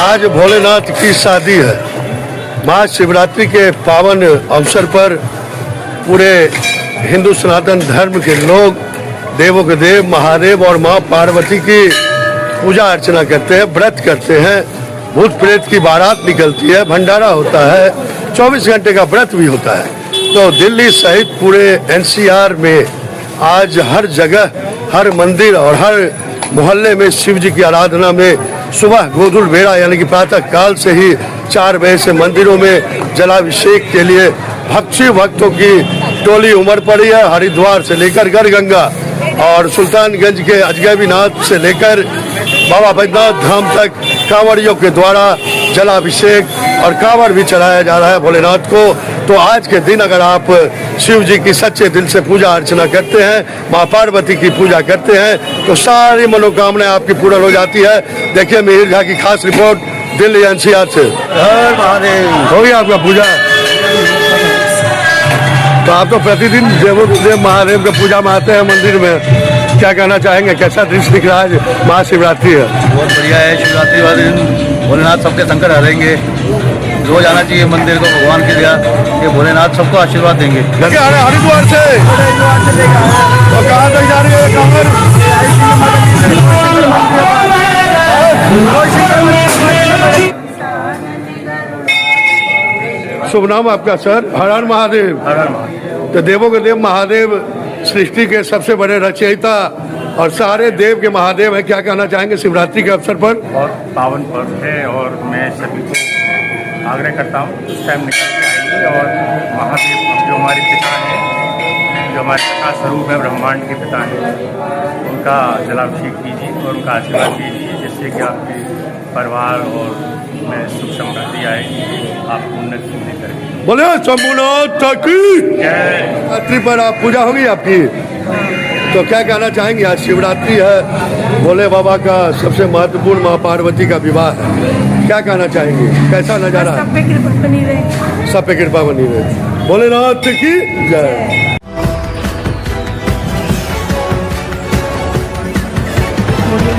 आज भोलेनाथ की शादी है। महाशिवरात्रि के पावन अवसर पर पूरे हिंदू सनातन धर्म के लोग देवों के देव महादेव और माँ पार्वती की पूजा अर्चना करते हैं, व्रत करते हैं। भूत प्रेत की बारात निकलती है, भंडारा होता है, 24 घंटे का व्रत भी होता है। तो दिल्ली सहित पूरे एनसीआर में आज हर जगह, हर मंदिर और हर मोहल्ले में शिव जी की आराधना में सुबह गोधूल बेड़ा यानी कि प्रातः काल से ही 4 बजे से मंदिरों में जलाभिषेक के लिए भक्तों की टोली उमड़ पड़ी है। हरिद्वार से लेकर गढ़गंगा और सुल्तानगंज के अजगैबीनाथ से लेकर बाबा बैद्यनाथ धाम तक कांवड़ियों के द्वारा जलाभिषेक और कांवड़ भी चढ़ाया जा रहा है भोलेनाथ को। तो आज के दिन अगर आप शिव जी की सच्चे दिल से पूजा अर्चना करते हैं, माँ पार्वती की पूजा करते हैं, तो सारी मनोकामनाएं आपकी पूर्ण हो जाती है। देखिए मिहिर झा की खास रिपोर्ट दिल्ली एनसीआर से। हो गया आपका पूजा? तो आप तो प्रतिदिन देव महादेव के पूजा में आते हैं मंदिर में, क्या कहना चाहेंगे? कैसा दृश्य दिख रहा है? महाशिवरात्रि है, बहुत बढ़िया है। शिवरात्रि वाले दिन भोलेनाथ सबके संकट हरेंगे। रोज आना चाहिए मंदिर को, भगवान की दया कि भोलेनाथ सबको आशीर्वाद देंगे। हरिद्वार से तो कहाँ तक जा रही है कांवड़? शुभ नाम आपका सर? हर हर महादेव। तो देवों के देव महादेव सृष्टि के सबसे बड़े रचयिता और सारे देव के महादेव हैं। क्या कहना चाहेंगे शिवरात्रि के अवसर पर? बहुत पावन पर्व है और मैं सभी को आग्रह करता हूँ उस टाइम निकल के आएंगे और महादेव जो हमारे पिता हैं, जो हमारे पिता स्वरूप है, ब्रह्मांड के पिता हैं, उनका जलाभिषेक कीजिए और उनका आशीर्वाद कीजिए, जिससे कि आपके परिवार और में सुख समृद्धि आएगी, आपको उन्नति करेंगे। बोले शंभुनाथ की जय। शिवरात्रि पर आप पूजा होगी आपकी, तो क्या कहना चाहेंगे? आज शिवरात्रि है, भोले बाबा का सबसे महत्वपूर्ण माँ पार्वती का विवाह है, क्या कहना चाहेंगे? कैसा नजारा? सब पे कृपा बनी रहे। सब पे कृपा बनी रहे। भोलेनाथ की जय। मोदी